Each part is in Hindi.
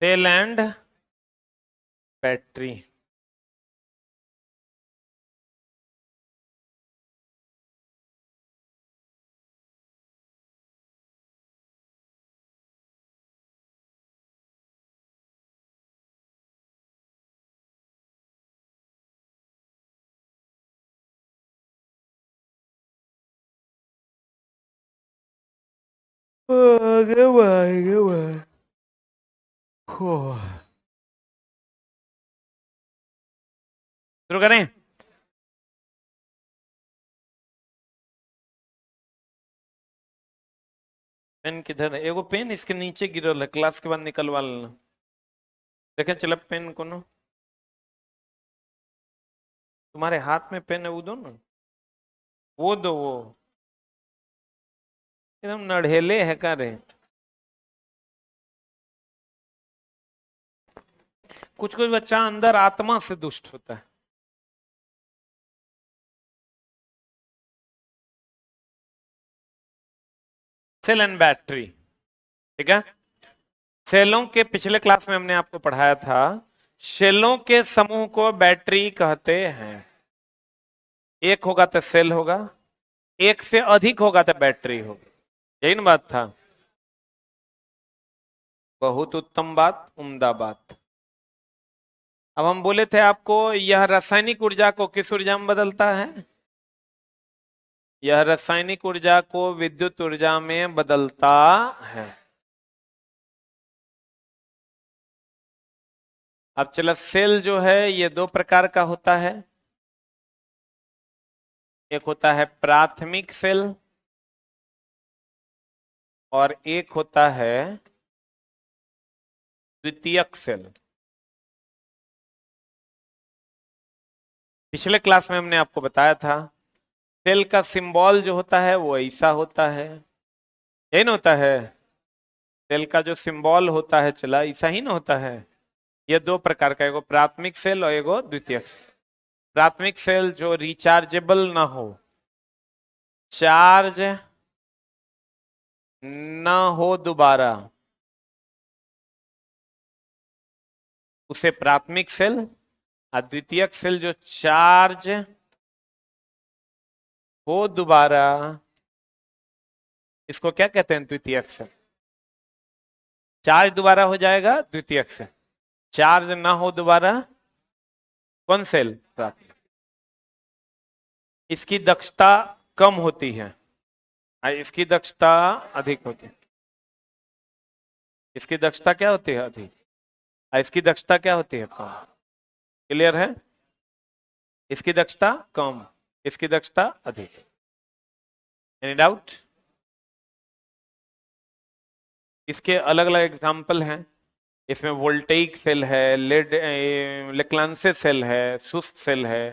Cell and battery. आगे बढ़ शुरू करें। पेन किधर है? एगो पेन इसके नीचे गिरल है, क्लास के बाद निकलवा लेना। देखे चल पेन कोनो तुम्हारे हाथ में पेन है वो दो ना, वो दो। वो एकदम नढ़ेले है का रे। कुछ कुछ बच्चा अंदर आत्मा से दुष्ट होता है। सेल एंड बैटरी, ठीक है। सेलों के पिछले क्लास में हमने आपको पढ़ाया था, सेलों के समूह को बैटरी कहते हैं। एक होगा तो सेल होगा, एक से अधिक होगा तो बैटरी होगी। यही ना बात था। बहुत उत्तम बात, उम्दा बात। अब हम बोले थे आपको, यह रासायनिक ऊर्जा को किस ऊर्जा में बदलता है? यह रासायनिक ऊर्जा को विद्युत ऊर्जा में बदलता है। अब चलो, सेल जो है ये दो प्रकार का होता है। एक होता है प्राथमिक सेल और एक होता है द्वितीयक सेल। पिछले क्लास में हमने आपको बताया था, सेल का सिंबल जो होता है वो ऐसा होता है, यही ना होता है। सेल का जो सिंबल होता है चला ऐसा ही ना होता है। ये दो प्रकार का, एगो प्राथमिक सेल और एगो द्वितीयक सेल। प्राथमिक सेल जो रिचार्जेबल ना हो, चार्ज ना हो दोबारा, उसे प्राथमिक सेल। और द्वितीयक सेल जो चार्ज हो दोबारा, इसको क्या कहते हैं? द्वितीयक सेल। चार्ज दोबारा हो जाएगा द्वितीयक सेल, चार्ज ना हो दोबारा कौन सेल? प्राथमिक। इसकी दक्षता कम होती है और इसकी दक्षता अधिक होती है। इसकी दक्षता क्या होती है? अधिक। और इसकी दक्षता क्या होती है? कम। क्लियर है? इसकी दक्षता कम, इसकी दक्षता अधिक। Any doubt? इसके अलग अलग एग्जाम्पल हैं। इसमें वोल्टेइक सेल है, लेड लेक्लांसे सेल है, सुस्त सेल है,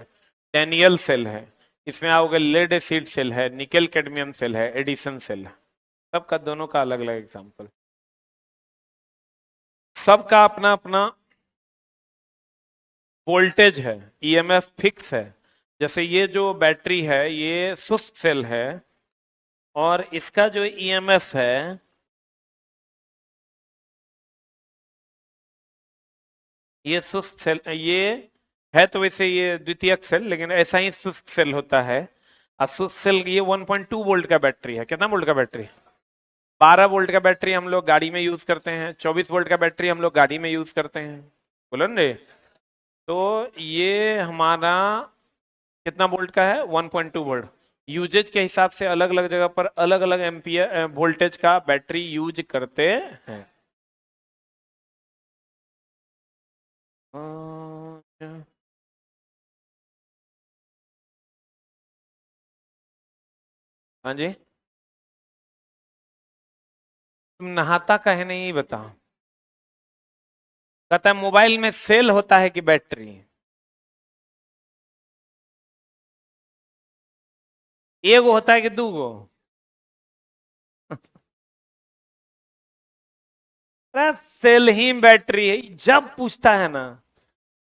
डैनियल सेल है। इसमें आओगे लेड एसिड सेल है, निकेल कैडमियम सेल है, एडिसन सेल है। सबका दोनों का अलग अलग एग्जाम्पल। सबका अपना अपना वोल्टेज है, ईएमएफ फिक्स है। जैसे ये जो बैटरी है ये सुस्त सेल है, और इसका जो ईएमएफ है ये सुस्त सेल, ये है तो वैसे ये द्वितीयक सेल, लेकिन ऐसा ही सुस्त सेल होता है। और सुस्त सेल ये 1.2 वोल्ट का बैटरी है। कितना वोल्ट का बैटरी? 12 वोल्ट का बैटरी हम लोग गाड़ी में यूज करते हैं, 24 वोल्ट का बैटरी हम लोग गाड़ी में यूज करते हैं। बोलो ना रे। तो ये हमारा कितना वोल्ट का है? 1.2 वोल्ट। यूजेज के हिसाब से अलग अलग जगह पर अलग अलग एम्पियर वोल्टेज का बैटरी यूज करते हैं। अच्छा। हाँ जी। तुम नहाता कहे नहीं बताओ? कहता है मोबाइल में सेल होता है कि बैटरी? एगो होता है कि दूगो? अरे सेल ही बैटरी है। जब पूछता है ना,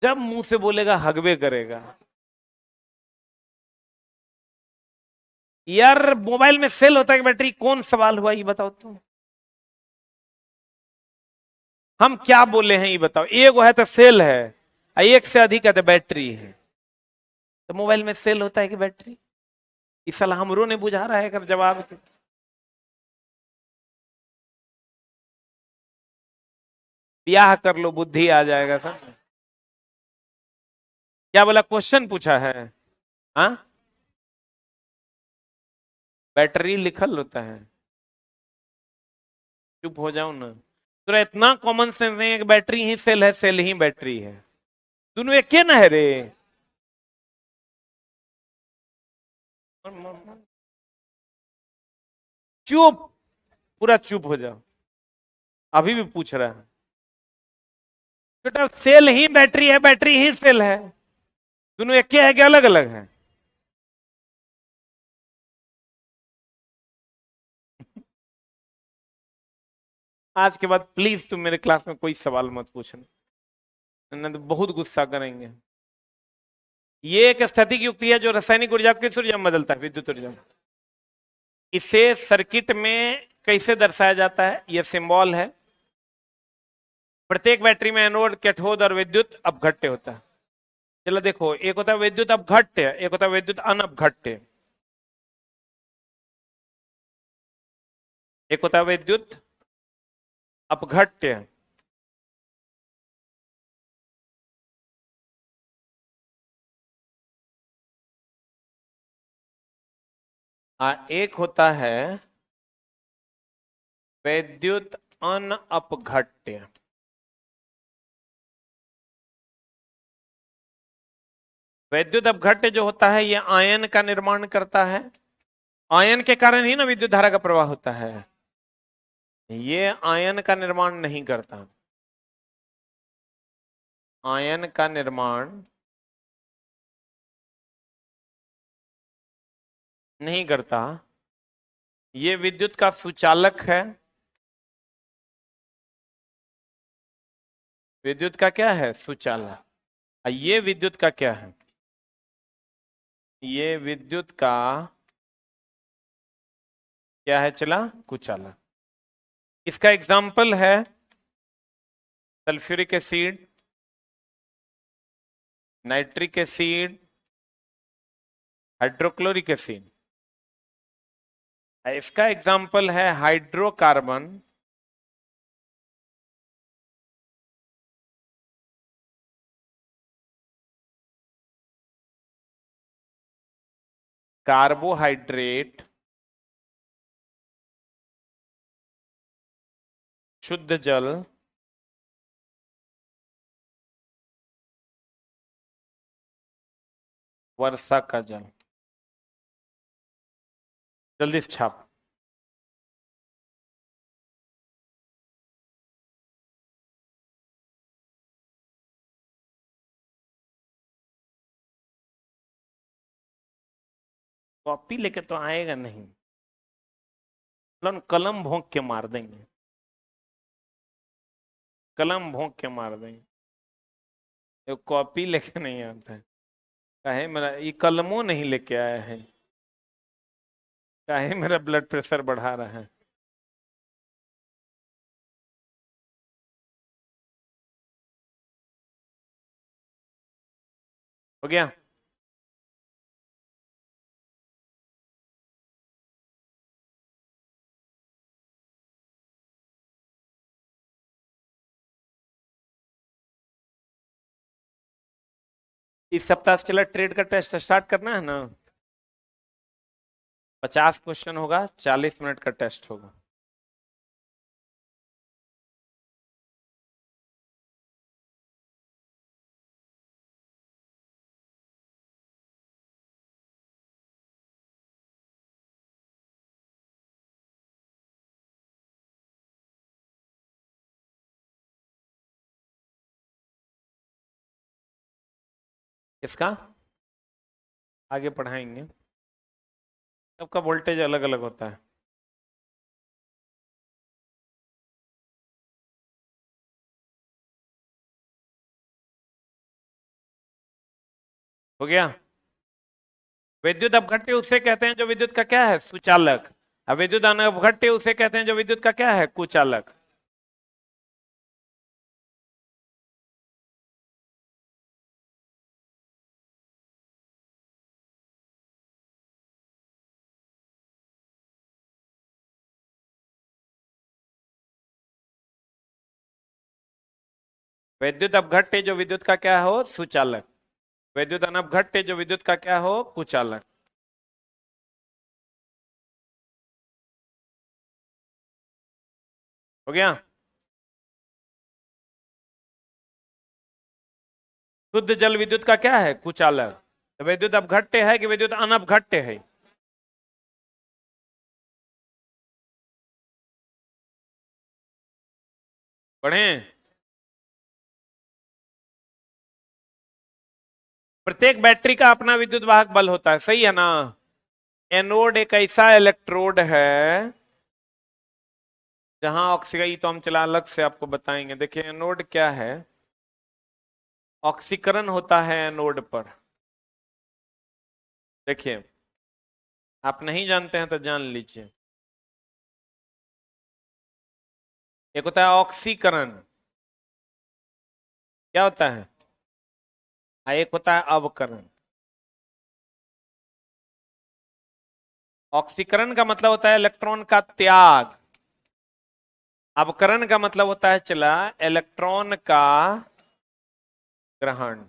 जब मुंह से बोलेगा हगबे करेगा। यार मोबाइल में सेल होता है कि बैटरी? कौन सवाल हुआ ये बताओ तुम। हम क्या बोले हैं ये बताओ। एक है तो सेल है, एक से अधिक है तो बैटरी है। तो मोबाइल में सेल होता है कि बैटरी? इस साल हमरो ने बुझा रहा है अगर जवाब तो। ब्याह कर लो, बुद्धि आ जाएगा सब। क्या बोला, क्वेश्चन पूछा है? हाँ, बैटरी लिखल होता है। चुप हो जाओ ना। तो इतना कॉमन सेंस नहीं है कि बैटरी ही सेल है, सेल ही बैटरी है। दोनों एक ना है रे। चुप, पूरा चुप हो जाओ। अभी भी पूछ रहा है। बेटा सेल ही बैटरी है, बैटरी ही सेल है। दोनों एक है कि अलग अलग है? आज के बाद प्लीज तुम मेरे क्लास में कोई सवाल मत पूछना, नहीं तो बहुत गुस्सा करेंगे। ये एक स्थैतिक युक्ति है जो रासायनिक ऊर्जा को किस ऊर्जा में बदलता है? विद्युत ऊर्जा में। इसे सर्किट में कैसे दर्शाया जाता है? यह सिंबल है। प्रत्येक बैटरी में एनोड, कैथोड और विद्युत अपघट्य होता है। चलो देखो, एक होता है विद्युत अपघट्य, एक होता है विद्युत अनअपघट्य। एक होता है विद्युत अपघट्य, एक होता है विद्युत अनअपघट्य। विद्युत अपघट्य जो होता है, ये आयन का निर्माण करता है। आयन के कारण ही ना विद्युत धारा का प्रवाह होता है। ये आयन का निर्माण नहीं करता। आयन का निर्माण नहीं करता। ये विद्युत का सुचालक है। विद्युत का क्या है? सुचालक। ये विद्युत का क्या है? ये विद्युत का क्या है? चला, कुचालक। इसका एग्जाम्पल है sulphuric acid, nitric acid, hydrochloric acid. इसका एग्जाम्पल है हाइड्रोकार्बन, कार्बोहाइड्रेट, शुद्ध जल, वर्षा का जल। जल्दी से छाप। कॉपी लेके तो आएगा नहीं, कलम भोंक के मार देंगे। कलम भोंक के मार देंगे। ये कॉपी लेके नहीं आता है। काहे मेरा ये कलमों नहीं लेके आया है? काहे मेरा ब्लड प्रेशर बढ़ा रहा है? हो गया? इस सप्ताह से चला ट्रेड का टेस्ट स्टार्ट करना है ना। 50 क्वेश्चन होगा, 40 मिनट का टेस्ट होगा। इसका आगे पढ़ाएंगे। सबका वोल्टेज अलग अलग होता है। हो गया? विद्युत अपघट्य उसे कहते हैं जो विद्युत का क्या है? सुचालक। अब विद्युत अनअपघट्य उसे कहते हैं जो विद्युत का क्या है? कुचालक। वैद्युत अपघट्य जो विद्युत का क्या हो, सुचालक। वैद्युत अनपघट्य जो विद्युत का क्या हो, कुचालक। हो गया। शुद्ध जल विद्युत का क्या है, कुचालक। तो विद्युत अपघट्य है कि विद्युत अनपघट्य है? पढ़े। प्रत्येक बैटरी का अपना विद्युत वाहक बल होता है, सही है ना। एनोड एक ऐसा इलेक्ट्रोड है जहां ऑक्सीकरण, तो हम चला अलग से आपको बताएंगे। देखिए एनोड क्या है, ऑक्सीकरण होता है एनोड पर। देखिए, आप नहीं जानते हैं तो जान लीजिए। एक होता है ऑक्सीकरण, क्या होता है, और एक होता है अवकरण। ऑक्सीकरण का मतलब होता है इलेक्ट्रॉन का त्याग। अवकरण का मतलब होता है चला इलेक्ट्रॉन का ग्रहण।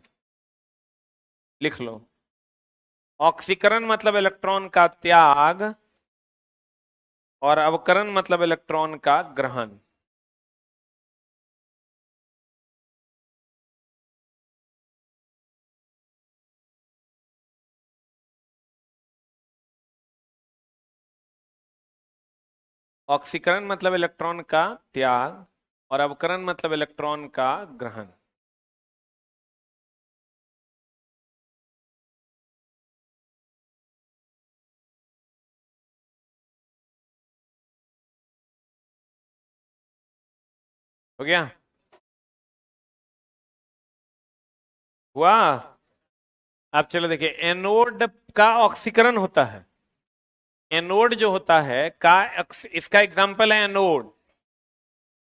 लिख लो। ऑक्सीकरण मतलब इलेक्ट्रॉन का त्याग और अवकरण मतलब इलेक्ट्रॉन का ग्रहण। ऑक्सीकरण मतलब इलेक्ट्रॉन का त्याग और अवकरण मतलब इलेक्ट्रॉन का ग्रहण। हो गया। हुआ। अब चलो देखिए, एनोड का ऑक्सीकरण होता है। एनोड जो होता है का, इसका एग्जाम्पल है एनोड।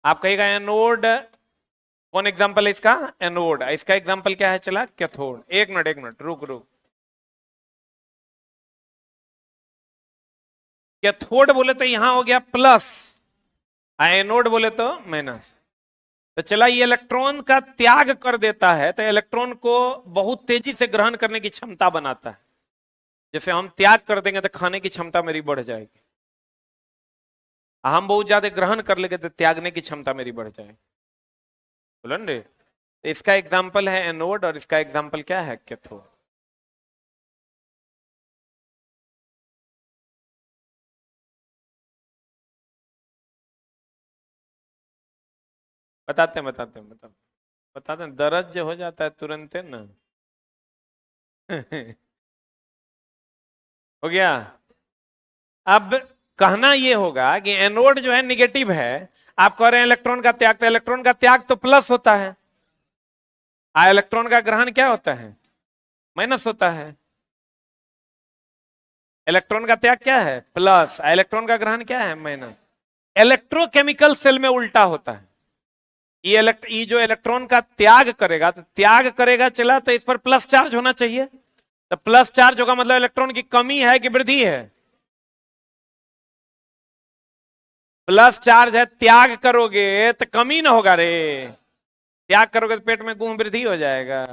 आप कहेगा एनोड, कौन एग्जाम्पल है इसका, एनोड। इसका एग्जाम्पल क्या है चला, कैथोड। एक मिनट रुक रुक। कैथोड बोले तो यहां हो गया प्लस, एनोड बोले तो माइनस। तो चला, ये इलेक्ट्रॉन का त्याग कर देता है तो इलेक्ट्रॉन को बहुत तेजी से ग्रहण करने की क्षमता बनाता है। जैसे हम त्याग कर देंगे तो खाने की क्षमता मेरी बढ़ जाएगी, हम बहुत ज्यादा ग्रहण कर लेंगे तो त्यागने की क्षमता मेरी बढ़ जाएगी। बोलो रे। तो इसका एग्जाम्पल है एनोड और इसका एग्जाम्पल क्या है, कैथोड। बताते हैं, दर्द जो हो जाता है तुरंत है ना। हो गया। अब कहना यह होगा कि एनोड जो है निगेटिव है। आप कह रहे हैं इलेक्ट्रॉन का त्याग, तो इलेक्ट्रॉन का त्याग तो प्लस होता है, इलेक्ट्रॉन का ग्रहण क्या होता है, माइनस होता है। इलेक्ट्रॉन का त्याग क्या है, प्लस, इलेक्ट्रॉन का ग्रहण क्या है, माइनस। इलेक्ट्रोकेमिकल सेल में उल्टा होता है। ये जो इलेक्ट्रॉन का त्याग करेगा, तो त्याग करेगा चला तो इस पर प्लस चार्ज होना चाहिए। तो प्लस चार्ज होगा मतलब इलेक्ट्रॉन की कमी है कि वृद्धि है, प्लस चार्ज है। त्याग करोगे तो कमी ना होगा रे। त्याग करोगे तो पेट में गुण वृद्धि हो जाएगा,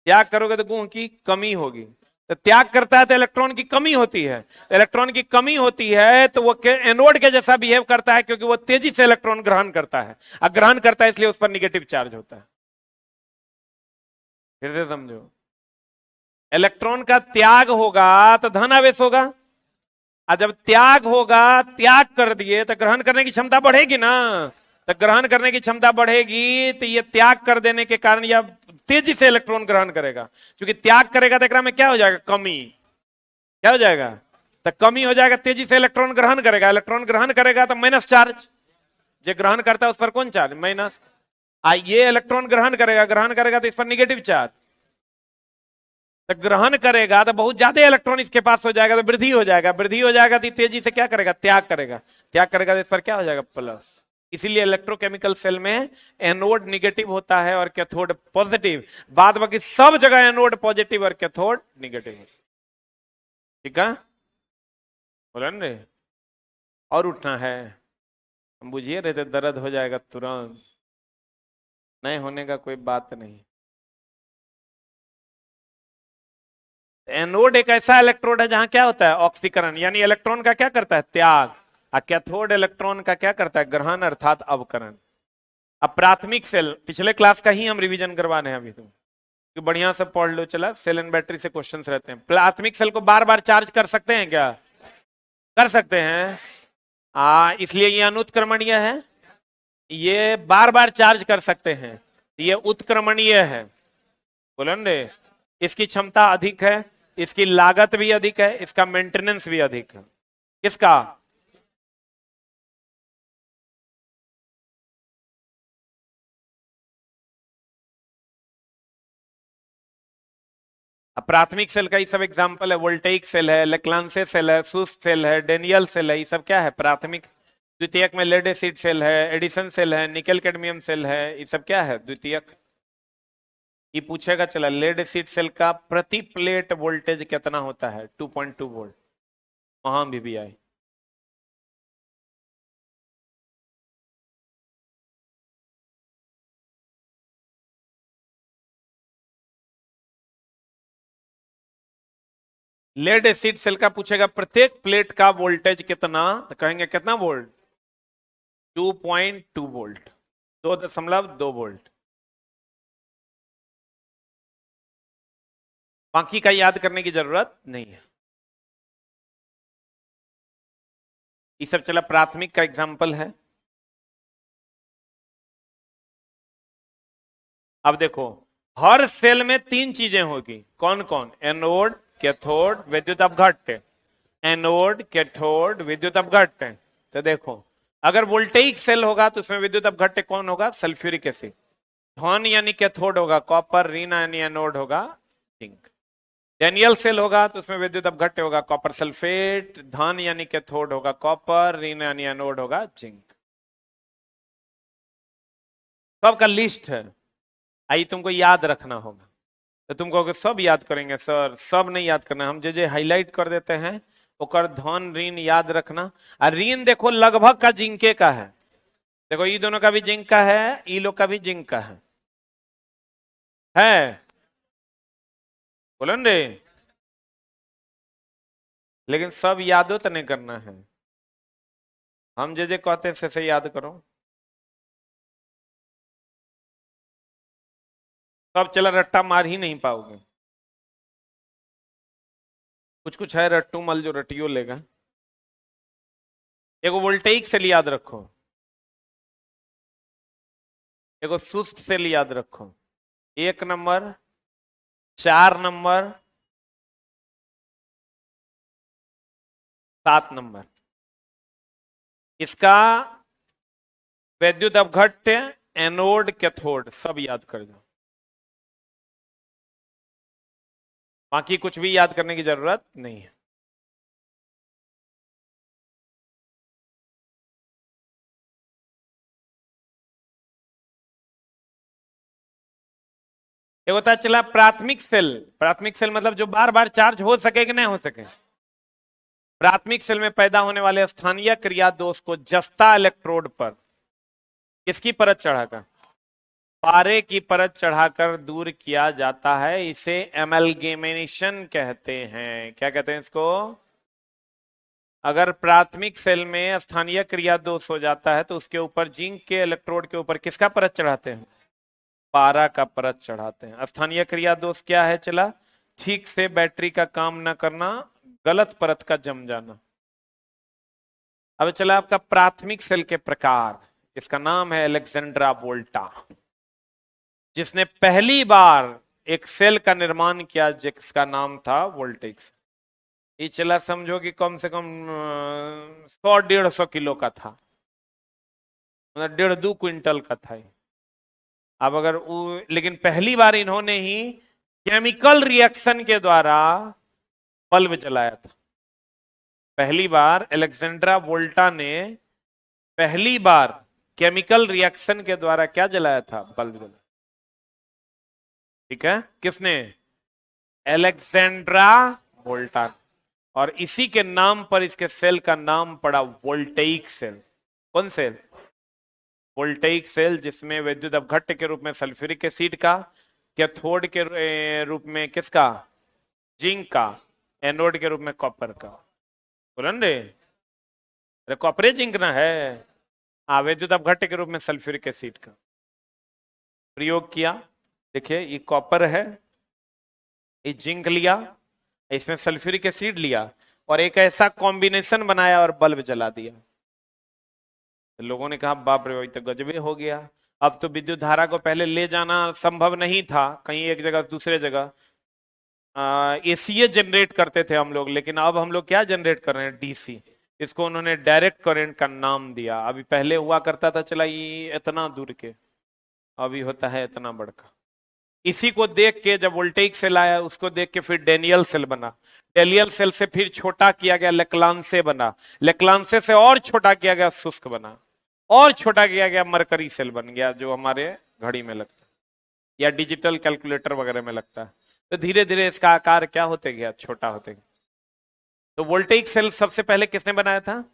त्याग करोगे तो गुण की कमी होगी। तो त्याग करता है तो इलेक्ट्रॉन की कमी होती है, इलेक्ट्रॉन की कमी होती है तो वो एनोड के जैसा बिहेव करता है, क्योंकि वो तेजी से इलेक्ट्रॉन ग्रहण करता है, और ग्रहण करता है इसलिए उस पर निगेटिव चार्ज होता है। फिर से समझो, इलेक्ट्रॉन का त्याग होगा तो धन आवेश होगा, और जब त्याग होगा, त्याग कर दिए तो ग्रहण करने की क्षमता बढ़ेगी ना। तो ग्रहण करने की क्षमता बढ़ेगी तो ये त्याग कर देने के कारण यह तेजी से इलेक्ट्रॉन ग्रहण करेगा। क्योंकि त्याग करेगा तो एकरा में क्या हो जाएगा, कमी। क्या हो जाएगा, तो कमी हो जाएगा, तेजी से इलेक्ट्रॉन ग्रहण करेगा। इलेक्ट्रॉन ग्रहण करेगा तो माइनस चार्ज, जो ग्रहण करता है उस पर कौन चार्ज, माइनस। ये इलेक्ट्रॉन ग्रहण करेगा, ग्रहण करेगा तो इस पर निगेटिव चार्ज। तो ग्रहण करेगा तो बहुत ज्यादा इलेक्ट्रॉन इसके पास हो जाएगा, तो वृद्धि हो जाएगा, वृद्धि हो जाएगा तो तेजी से क्या करेगा, त्याग करेगा, त्याग करेगा तो इस पर क्या हो जाएगा, प्लस। इसीलिए इलेक्ट्रोकेमिकल सेल में एनोड निगेटिव होता है और कैथोड पॉजिटिव। बाद बाकी सब जगह एनोड पॉजिटिव और कैथोड निगेटिव। ठीक है, बोला ना रे। और उठना है, हम बुझिए रहे थे दर्द हो जाएगा तुरंत। नहीं होने का कोई बात नहीं। एनोड एक ऐसा इलेक्ट्रोड है जहां क्या होता है, ऑक्सीकरण, यानी इलेक्ट्रॉन का क्या करता है, त्याग। और कैथोड इलेक्ट्रॉन का क्या करता है, ग्रहण अर्थात अवकरण। अब प्राथमिक सेल पिछले क्लास का ही हम रिवीजन करवाने हैं अभी तुम, कि बढ़िया से पढ़ लो। चला, सेल एंड बैटरी से क्वेश्चंस रहते हैं। प्राथमिक सेल को बार बार चार्ज कर सकते हैं क्या, कर सकते हैं। इसलिए ये अनुत्क्रमणीय है, ये बार बार चार्ज कर सकते हैं, ये उत्क्रमणीय है। बोलो रे, इसकी क्षमता अधिक है, इसकी लागत भी अधिक है, इसका मेंटेनेंस भी अधिक है। किसका, अब प्राथमिक सेल का ये सब एग्जांपल है, वोल्टेइक सेल है, लेक्लांसे सेल है, सुस्त सेल है, डेनियल सेल है, ये सब क्या है, प्राथमिक। द्वितीयक में लेड एसिड सेल है, एडिसन सेल है, निकल कैडमियम सेल है, ये सब क्या है, द्वितीयक। ये पूछेगा, चला, लेड एसिड सेल का प्रति प्लेट वोल्टेज कितना होता है, 2.2 वोल्ट, वहां भी आए। लेड एसिड सेल का पूछेगा प्रत्येक प्लेट का वोल्टेज कितना, तो कहेंगे कितना वोल्ट, 2.2 वोल्ट, 2.2 वोल्ट। बाकी का याद करने की जरूरत नहीं है। ये सब चला प्राथमिक का एग्जाम्पल है। अब देखो, हर सेल में तीन चीजें होगी, कौन कौन, एनोड, कैथोड, विद्युत अपघट्य। एनोड, कैथोड, विद्युत अपघट्य। तो देखो, अगर वोल्टेइक सेल होगा तो उसमें विद्युत अपघट्य कौन होगा, सल्फ्यूरिक एसिड। धन यानी कैथोड होगा कॉपर, ऋण यानी एनोड होगा जिंक। डेनियल सेल होगा तो उसमें विद्युत अपघट्य होगा कॉपर सल्फेट, धन यानी कैथोड होगा कॉपर, ऋण यानी एनोड होगा जिंक। सबका लिस्ट है, आई तुमको याद रखना होगा। तो तुम कहोगे सब याद करेंगे सर, सब नहीं याद करना, हम जे हाईलाइट कर देते हैं, ओकर धन ऋण याद रखना। और ऋण देखो लगभग का जिंके का है, देखो ये दोनों का भी जिंक का है, ई लोग का भी जिंक का है बोलो रे। लेकिन सब यादो तो नहीं करना है, हम जे कहते हैं से याद करो। सब चला रट्टा मार ही नहीं पाओगे, कुछ कुछ है रट्टू मल जो रटियो लेगा। एगो वोल्टेइक सेल याद रखो, एगो सुस्त सेल याद रखो, 1 नंबर, 4 नंबर, 7 नंबर। इसका वैद्युत अपघट्य, एनोड, कैथोड सब याद कर जाओ, बाकी कुछ भी याद करने की जरूरत नहीं है। एक होता है चला प्राथमिक सेल, प्राथमिक सेल मतलब जो बार बार चार्ज हो सके कि नहीं हो सके। प्राथमिक सेल में पैदा होने वाले स्थानीय क्रिया दोष को जस्ता इलेक्ट्रोड पर किसकी परत चढ़ाकर, पारे की परत चढ़ाकर दूर किया जाता है, इसे एमलगेमेशन कहते हैं। क्या कहते हैं इसको, अगर प्राथमिक सेल में स्थानीय क्रिया दोष हो जाता है तो उसके ऊपर जिंक के इलेक्ट्रोड के ऊपर किसका परत चढ़ाते हैं, पारा का परत चढ़ाते हैं। स्थानीय क्रिया दोष क्या है, चला, ठीक से बैटरी का काम न करना, गलत परत का जम जाना। अब चला आपका प्राथमिक सेल के प्रकार, इसका नाम है अलेक्जेंड्रा वोल्टा, जिसने पहली बार एक सेल का निर्माण किया जिसका नाम था वोल्टेक्स। ये चला समझो कि कम से कम 100-150 किलो का था, मतलब 1.5-2 क्विंटल का था। अब अगर लेकिन पहली बार इन्होंने ही केमिकल रिएक्शन के द्वारा बल्ब जलाया था। पहली बार अलेक्जेंड्रा वोल्टा ने पहली बार केमिकल रिएक्शन के द्वारा क्या जलाया था, बल्ब जलाया। ठीक है, किसने, अलेक्जेंड्रा वोल्टा। और इसी के नाम पर इसके सेल का नाम पड़ा वोल्टेइक सेल। कौन सेल, वोल्टेइक सेल जिसमें विद्युत अपघट्य के रूप में सल्फ्यूरिक एसिड का, कैथोड के रूप में किसका, जिंक का, एनोड के रूप में कॉपर का। बोलन रे, अरे कॉपरे जिंक ना है। हाँ, विद्युत अपघट्य के रूप में सल्फ्यूरिक एसिड का प्रयोग किया। देखिए ये कॉपर है, ये जिंक लिया, इसमें सल्फ्यूरिक एसिड लिया और एक ऐसा कॉम्बिनेशन बनाया और बल्ब जला दिया। तो लोगों ने कहा बाप रे, तो गजबे हो गया। अब तो विद्युत धारा को पहले ले जाना संभव नहीं था कहीं एक जगह दूसरे जगह, एसीए जनरेट करते थे हम लोग, लेकिन अब हम लोग क्या जनरेट कर रहे हैं, डीसी। इसको उन्होंने डायरेक्ट करंट का नाम दिया। अभी पहले हुआ करता था चला ये इतना दूर के, अभी होता है इतना बड़का। इसी को देख के जब वोल्टेइक सेल आया, उसको देख के फिर डेनियल सेल बना, डेनियल सेल से फिर छोटा किया गया लेक्लांसे बना, लेक्लांसे से और छोटा किया गया शुष्क बना, और छोटा किया गया मरकरी सेल बन गया, जो हमारे घड़ी में लगता है या डिजिटल कैलकुलेटर वगैरह में लगता है। तो धीरे धीरे इसका आकार क्या होते गया, छोटा होते गया। तो वोल्टेइक सेल सबसे पहले किसने बनाया था,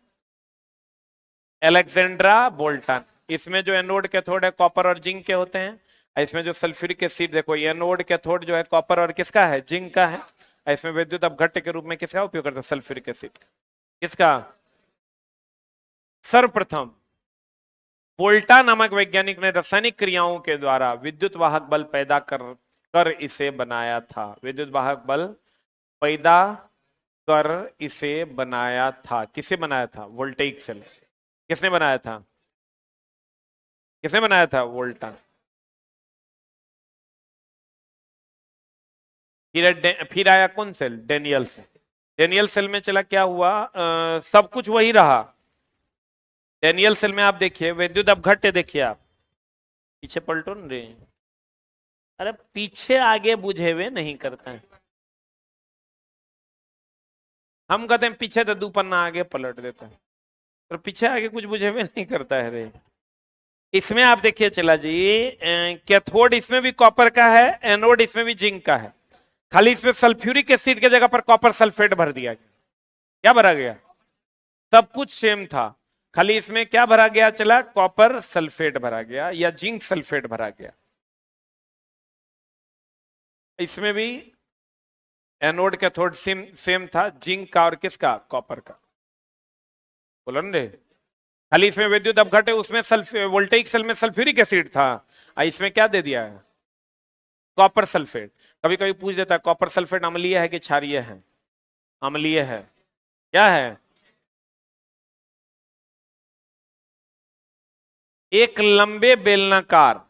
अलेक्जेंड्रा बोल्टन। इसमें जो एनोड कैथोड है कॉपर और जिंक के होते हैं, इसमें जो सल्फ्यूरिक एसिड, देखो ये एनोड कैथोड जो है कॉपर और किसका है, जिंक का है। इसमें विद्युत अपघट्य के रूप में किसका उपयोग करते हैं, सल्फ्यूरिक एसिड। किसका, सर्वप्रथम वोल्टा नामक वैज्ञानिक ने रासायनिक क्रियाओं के द्वारा विद्युत वाहक बल पैदा कर इसे बनाया था। विद्युत वाहक बल पैदा कर इसे बनाया था। किसे बनाया था, वोल्टेइक सेल। किसने बनाया था, किसने बनाया था, वोल्टा। फिर आया कौन cell, Daniell cell. Daniell cell में चला क्या हुआ, सब कुछ वही रहा। डेनियल सेल में आप देखिए विद्युत अपघट्य, देखिए आप पीछे पलटो न रे, अरे पीछे आगे बुझे हुए नहीं करते हैं। हम कहते हैं पीछे तो दो पन्ना आगे पलट देता है, तो पीछे आगे कुछ बुझे हुए नहीं करता है रे। इसमें आप देखिए चला जी, कैथोड इसमें भी कॉपर का है, एनोड इसमें भी जिंक का है, खाली इसमें सल्फ्यूरिक एसिड की जगह पर कॉपर सल्फेट भर दिया गया। क्या भरा गया, सब कुछ सेम था, खाली इसमें क्या भरा गया, चला कॉपर सल्फेट भरा गया या जिंक सल्फेट भरा गया। इसमें भी एनोड कैथोड सेम सेम था, जिंक का और किसका, कॉपर का। बोलन रे, खाली इसमें विद्युत अपघट्य, उसमें वोल्टेइक सेल में सल्फ्यूरिक एसिड था, इसमें क्या दे दिया है, कॉपर सल्फेट। कभी कभी पूछ देता है कॉपर सल्फेट अम्लीय है कि क्षारीय है, अम्लीय है। क्या है, एक लंबे बेलनाकार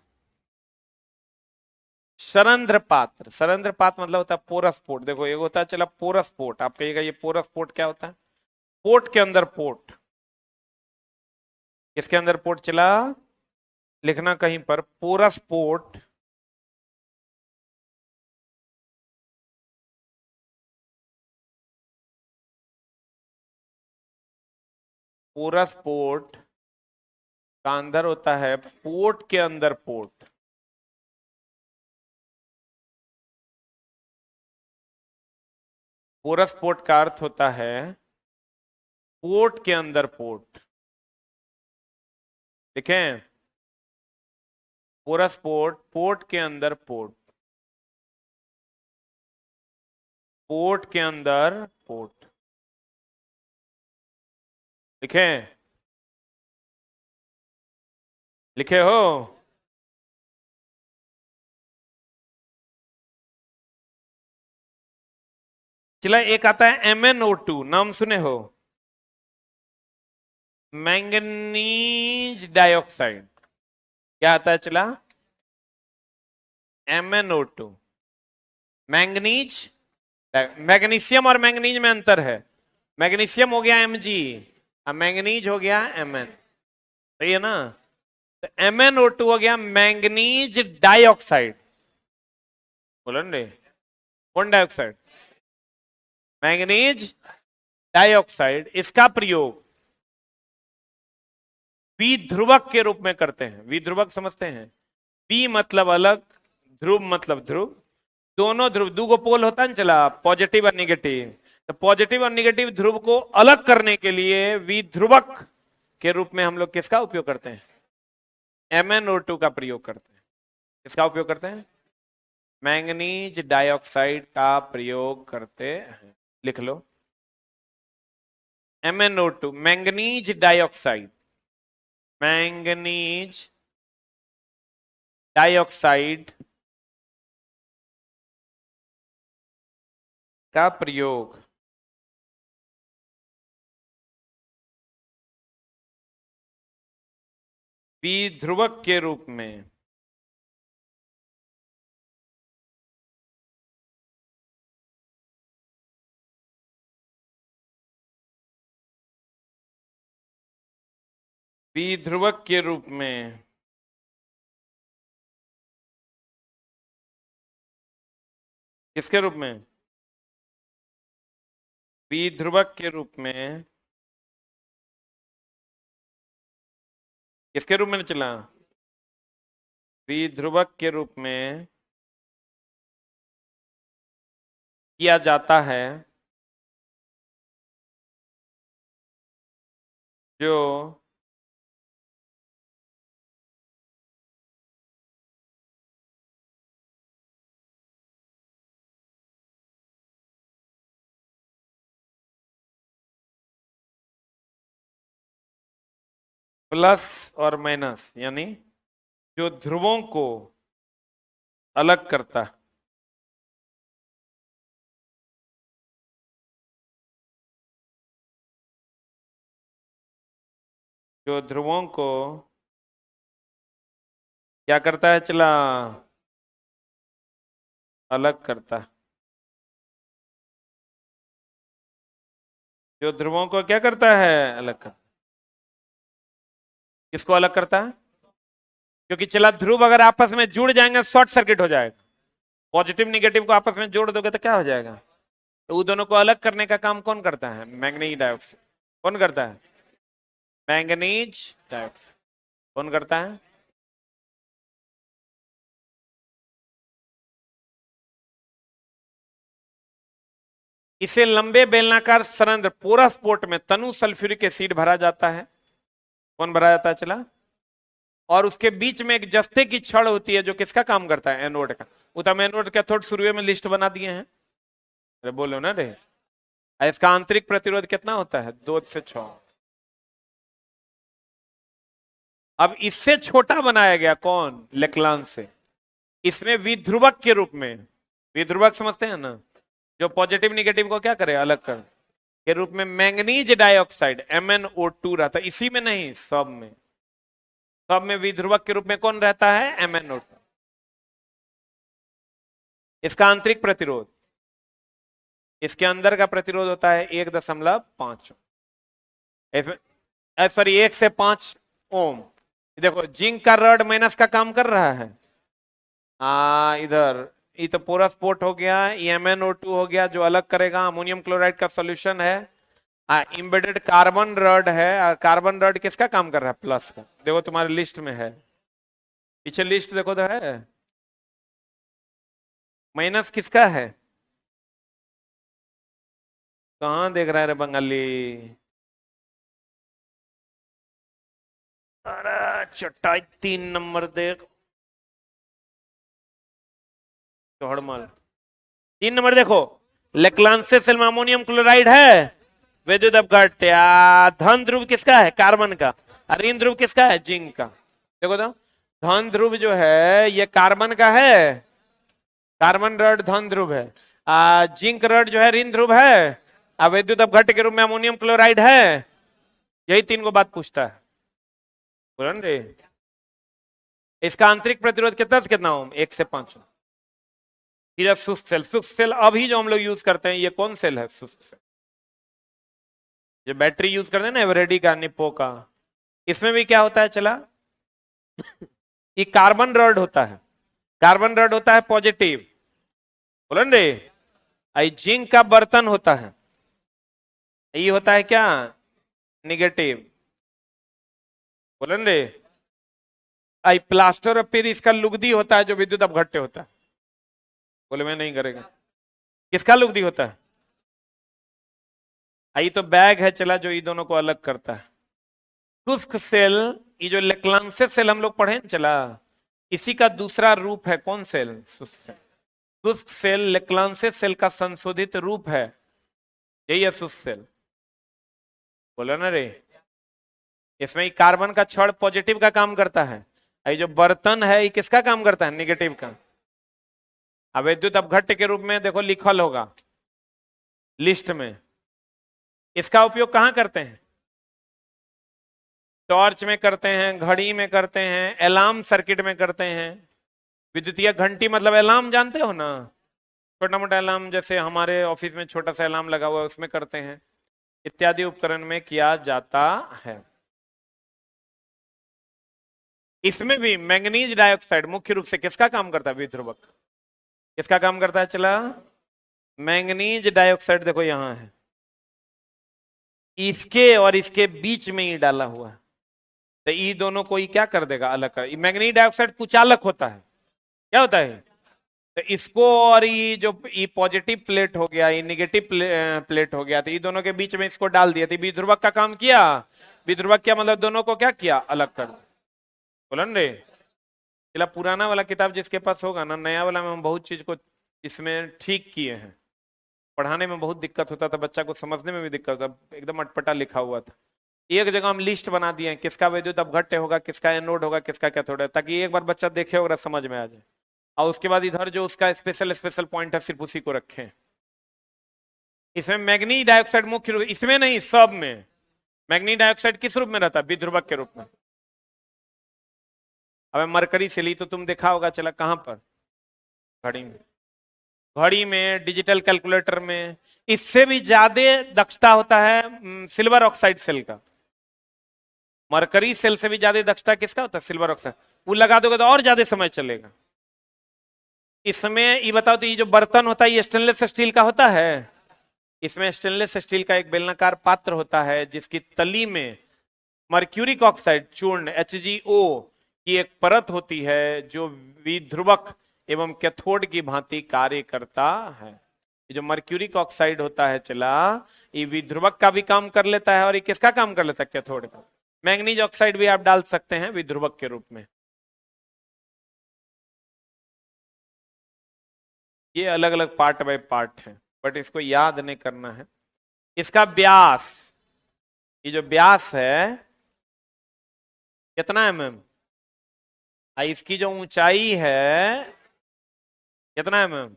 सरंध्र पात्र, सरंध्र पात्र मतलब होता है पोरस पोर्ट। देखो एक होता है चला पोरस पोर्ट, आप कहिएगा ये पोरस पोर्ट क्या होता है, पोर्ट के अंदर पोर्ट। किसके अंदर पोर्ट, चला लिखना कहीं पर, पोरस पोर्ट। पोरस पोर्ट का अंदर होता है, पोर्ट के अंदर पोर्ट। पोरस पोर्ट का अर्थ होता है पोर्ट के अंदर पोर्ट। देखें, पोरस पोर्ट, पोर्ट के अंदर पोर्ट, पोर्ट के अंदर पोर्ट। लिखें, लिखे हो, चला एक आता है MnO2, नाम सुने हो, मैंगनीज डाइऑक्साइड। क्या आता है चला, MnO2, मैंगनीज। मैग्नीशियम और मैंगनीज में अंतर है, मैग्नीशियम हो गया Mg और मैंगनीज हो गया Mn, सही है ना। तो MnO2 हो गया मैंगनीज डाइऑक्साइड। बोलो रे, कौन डाइऑक्साइड, मैंगनीज डाइऑक्साइड। इसका प्रयोग विध्रुवक के रूप में करते हैं। विध्रुवक समझते हैं, पी मतलब अलग, ध्रुव मतलब ध्रुव, दोनों ध्रुव, दो पोल होता है ना चला, पॉजिटिव और निगेटिव। तो पॉजिटिव और निगेटिव ध्रुव को अलग करने के लिए विध्रुवक के रूप में हम लोग किसका उपयोग करते हैं, MnO2 का प्रयोग करते हैं। किसका उपयोग करते हैं? मैंगनीज डाइऑक्साइड का प्रयोग करते हैं। लिख लो MnO2, manganese dioxide, manganese dioxide का प्रयोग विध्रुवक के रूप में विध्रुवक के रूप में किसके रूप में? विध्रुवक के रूप में किसके रूप में चला? विध्रुवक के रूप में किया जाता है जो प्लस और माइनस, यानी जो ध्रुवों को अलग करता है, जो ध्रुवों को क्या करता है चला? अलग करता है। जो ध्रुवों को क्या करता है? अलग करता। किसको अलग करता है? क्योंकि चला ध्रुव अगर आपस में जुड़ जाएंगे शॉर्ट सर्किट हो जाएगा। पॉजिटिव निगेटिव को आपस में जोड़ दोगे तो क्या हो जाएगा? तो उन दोनों को अलग करने का काम कौन करता है? Manganese dioxide. कौन करता है? Manganese dioxide. कौन करता है? इसे लंबे बेलनाकार सरंध्र पोरस पोर्ट में तनु सल्फ्यूरिक एसिड भरा जाता है। कौन भरा जाता है चला? और उसके बीच में एक जस्ते की छड़ होती है जो किसका काम करता है? एनोड का। उतना एनोड का थोड़ा शुरू में लिस्ट बना दिए हैं। अरे बोलो ना रे। इसका आंतरिक प्रतिरोध कितना होता है? 2 से 6। अब इससे छोटा बनाया गया कौन? लेक्लान से। इसमें विध्रुवक के रूप में, विध्रुवक समझते हैं ना, जो पॉजिटिव निगेटिव को क्या करे? अलग कर के रूप में मैंगनीज डाइऑक्साइड MnO2 रहता है। इसी में नहीं, सब में, सब में विध्रुवक के रूप में कौन रहता है? MnO2। इसका आंतरिक प्रतिरोध, इसके अंदर का प्रतिरोध होता है 1.5। सॉरी 1 से 5 ओम। देखो जिंक का रड माइनस का काम कर रहा है। इधर ये तो पूरा स्पोर्ट हो गया, MnO2 हो गया जो अलग करेगा। अमोनियम क्लोराइड का सॉल्यूशन है। इम्बेडेड कार्बन रड है। कार्बन रड किसका काम कर रहा है? प्लस का। देखो तुम्हारे लिस्ट में है, पीछे लिस्ट देखो तो है। माइनस किसका है? कहां देख रहा है रे बंगाली? अरे चटाई 3 नंबर देख, चौड़मल 3 नंबर देखो। लेक्लांसे सेल में अमोनियम क्लोराइड है, विद्युत अपघट्ट। धन ध्रुव किसका है? कार्बन का। ऋण ध्रुव किसका है? जिंक का। देखो तो धन ध्रुव जो है ये कार्बन का है, कार्बन रड धन ध्रुव है। जिंक रड जो है ऋण ध्रुव है। विद्युत अपघट्ट के रूप में अमोनियम क्लोराइड है। यही 3 को बात पूछता है। बोलो रे। इसका आंतरिक प्रतिरोध कितना से कितना ओम? 1 से 5। फिर शुष्क सेल, शुष्क सेल अभी जो हम लोग यूज करते हैं, ये कौन सेल है? शुष्क सेल। जो बैटरी यूज करते हैं ना एवरेडी का, निप्पो का, इसमें भी क्या होता है चला? ये कार्बन रड होता है। कार्बन रड होता है पॉजिटिव, बोलो रे। आई जिंक का बर्तन होता है, ये होता है क्या? निगेटिव, बोलो रे। आई प्लास्टर और फिर इसका लुगदी होता है जो विद्युत अपघट्य होता है। बोले मैं नहीं करेगा। किसका लुगदी होता है? आई तो बैग है चला जो ये दोनों को अलग करता है। शुष्क सेल, ये जो लेक्लांसे सेल हम लोग पढ़े न चला, इसी का दूसरा रूप है कौन सेल? शुष्क सेल। शुष्क सेल लेक्लांसे सेल का संशोधित रूप है, यही है शुष्क सेल। बोलो ना रे। इसमें कार्बन का छड़ पॉजिटिव का काम करता है, ये जो बर्तन है ये किसका काम करता है? निगेटिव का। अब विद्युत अपघट्य के रूप में देखो लिखल होगा लिस्ट में। इसका उपयोग कहां करते हैं? टॉर्च में करते हैं, घड़ी में करते हैं, अलार्म सर्किट में करते हैं। विद्युतीय घंटी मतलब अलार्म जानते हो ना, छोटा मोटा अलार्म, जैसे हमारे ऑफिस में छोटा सा अलार्म लगा हुआ है उसमें करते हैं, इत्यादि उपकरण में किया जाता है। इसमें भी मैंगनीज डाइऑक्साइड मुख्य रूप से किसका काम करता है? विध्रुवक। किसका काम करता है? चला, मैंगनीज डाइऑक्साइड देखो यहां है, इसके और इसके बीच में ही डाला हुआ है, तो ये दोनों को ही क्या कर देगा? अलग कर। मैंगनीज डाइऑक्साइड कुचालक होता है। क्या होता है? तो इसको और ये जो ये पॉजिटिव प्लेट हो गया, ये निगेटिव प्लेट हो गया, तो ये दोनों के बीच में इसको डाल दिया, तो विध्रुवक का काम किया। विध्रुवक क्या मतलब? दोनों को क्या किया? अलग कर। बोलन रे। चला, पुराना वाला किताब जिसके पास होगा ना, नया वाला में हम बहुत चीज को इसमें ठीक किए हैं। पढ़ाने में बहुत दिक्कत होता था, बच्चा को समझने में भी दिक्कत होता, एकदम अटपटा लिखा हुआ था। एक जगह हम लिस्ट बना दिए हैं, किसका विद्युत अपघट्य होगा, किसका एनोड होगा, किसका कैथोड है, ताकि एक बार बच्चा देखे और समझ में आ जाए, और उसके बाद इधर जो उसका स्पेशल स्पेशल पॉइंट है सिर्फ उसी को रखें। इसमें मैग्नीज डाइऑक्साइड मुख्य रूप, इसमें नहीं सब में मैग्नीज डाइऑक्साइड किस रूप में रहता है? विध्रुवक के रूप में। अब मरकरी से ली तो तुम देखा होगा, चला कहां पर? घड़ी में। घड़ी में, डिजिटल कैलकुलेटर में। इससे भी ज्यादा दक्षता होता है सिल्वर ऑक्साइड सेल का। मरकरी सेल से भी ज्यादा दक्षता किसका होता है? Silver oxide. वो लगा दोगे तो और ज्यादा समय चलेगा। इसमें ये बताओ, तो ये जो बर्तन होता है ये स्टेनलेस स्टील का होता है। इसमें स्टेनलेस स्टील का एक बेलनाकार पात्र होता है, जिसकी तली में मर्क्यूरिक ऑक्साइड चूर्ण HgO की एक परत होती है, जो विध्रुवक एवं कैथोड की भांति कार्य करता है। ये जो मर्क्यूरिक ऑक्साइड होता है चला, ये विध्रुवक का भी काम कर लेता है, और ये किसका काम कर लेता है? कैथोड का। मैंगनीज ऑक्साइड भी आप डाल सकते हैं विध्रुवक के रूप में। ये अलग अलग पार्ट बाय पार्ट है, बट इसको याद नहीं करना है। इसका व्यास, ये जो व्यास है कितना mm, इसकी जो ऊंचाई है कितना mm?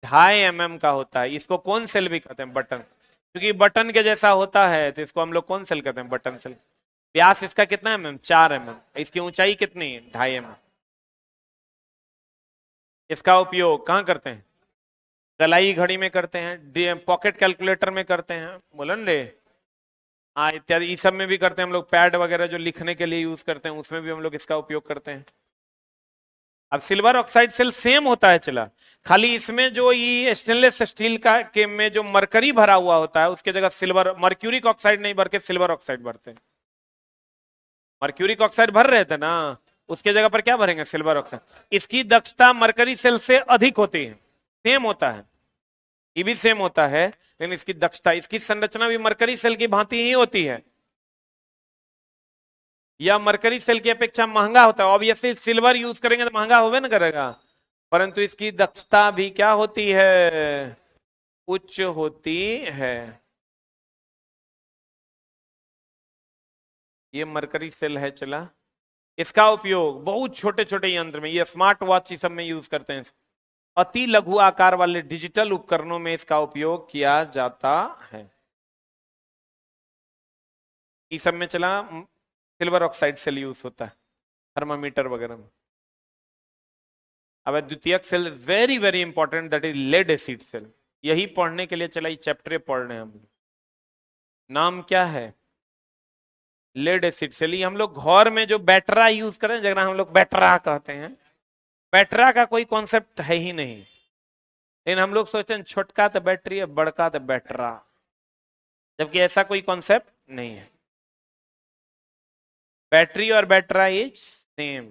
2.5 mm का होता है। इसको कौन सेल भी कहते हैं? बटन। क्योंकि बटन के जैसा होता है तो इसको हम लोग कौन सेल कहते हैं? Button cell. व्यास इसका कितना mm? 4 mm। इसकी ऊंचाई कितनी? 2.5 mm। इसका उपयोग कहाँ करते हैं? गलाई घड़ी में करते हैं, पॉकेट कैलकुलेटर में करते हैं, बोलन रे, हाँ, इत्यादि। इस सब में भी करते हैं हम लोग। पैड वगैरह जो लिखने के लिए यूज करते हैं उसमें भी हम लोग इसका उपयोग करते हैं। अब सिल्वर ऑक्साइड सेल सेम होता है चला, खाली इसमें जो ये स्टेनलेस स्टील का के में जो मरकरी भरा हुआ होता है उसके जगह सिल्वर, मर्क्यूरिक ऑक्साइड नहीं भर के सिल्वर ऑक्साइड भरते हैं। मर्क्यूरिक ऑक्साइड भर रहे थे ना, उसके जगह पर क्या भरेंगे? Silver oxide. इसकी दक्षता मरकरी सेल से अधिक होती है। सेम होता है, ये भी सेम होता है, लेकिन इसकी दक्षता, इसकी संरचना भी मरकरी सेल की भांति ही होती है। यह मरकरी सेल की अपेक्षा महंगा होता है। ऑब्वियसली सिल्वर यूज करेंगे तो महंगा होवे ना करेगा, परंतु इसकी दक्षता भी क्या होती है? उच्च होती है। ये मरकरी सेल है चला। इसका उपयोग बहुत छोटे छोटे यंत्र में, ये स्मार्ट वॉच सब में यूज करते हैं। अति लघु आकार वाले डिजिटल उपकरणों में इसका उपयोग किया जाता है। इस सब में चला सिल्वर ऑक्साइड सेल यूज होता है, थर्मामीटर वगैरह में। अब द्वितीयक cell very very important, that is lead acid cell. यही पढ़ने के लिए चला, ये चैप्टर पढ़ रहे हैं हम। नाम क्या है? Lead acid cell. हम लोग घर में जो बैटरा यूज करें, जगह हम लोग बैटरा कहते हैं, बैटरा का कोई कॉन्सेप्ट है ही नहीं। लेकिन हम लोग सोचते हैं छोटका तो बैटरी है, बड़का तो बैटरा, जबकि ऐसा कोई कॉन्सेप्ट नहीं है। बैटरी और बैटरा इज सेम।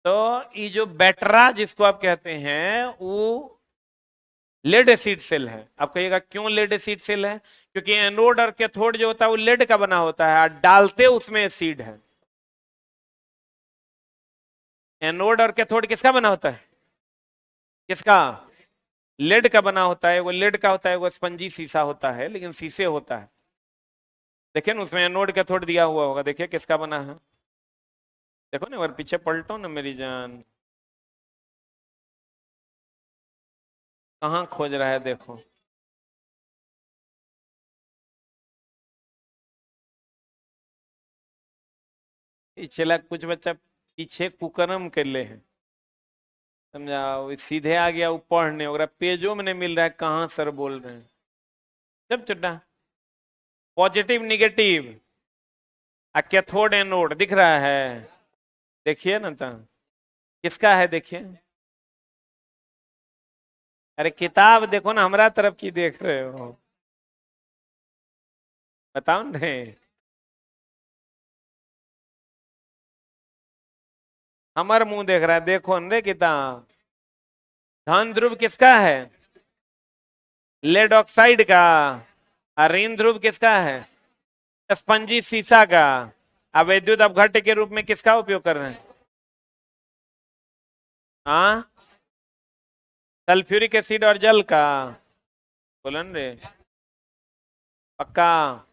तो ये जो बैटरा जिसको आप कहते हैं, वो लेड एसिड सेल है। आप कहिएगा क्यों लेड एसिड सेल है? क्योंकि एनोड और कैथोड जो होता है वो लेड का बना होता है और डालते उसमें एसिड है। एनोड और कैथोड किसका बना होता है? किसका? लेड का बना होता है। वो लेड का होता है, वो स्पंजी शीशा होता है, लेकिन शीशे होता है। देखिए ना उसमें एनोड कैथोड दिया हुआ होगा, देखिए किसका बना है। देखो ना, एक बार पीछे पलटो ना मेरी जान, कहाँ खोज रहा है देखो। चला कुछ बच्चा पीछे कुकर्म कर ले हैं, समझा? वो सीधे आ गया वो पढ़ने, और पेजों में नहीं मिल रहा है, कहाँ सर बोल रहे हैं। जब चुट्टा पॉजिटिव निगेटिव कैथोड एनोड दिख रहा है, देखिए ना तो किसका है देखिए। अरे किताब देखो ना, हमारा तरफ की देख रहे हो, बताओ ना रे। हमार मुंह देख रहा है, देखो न रे किताब। धन ध्रुव किसका है? लेड ऑक्साइड का। और ऋण ध्रुव किसका है? स्पंजी शीशा का। अब विद्युत अपघट्य के रूप में किसका उपयोग कर रहे हैं? हाँ, सल्फ्यूरिक एसिड और जल का। बोलन रे, पक्का।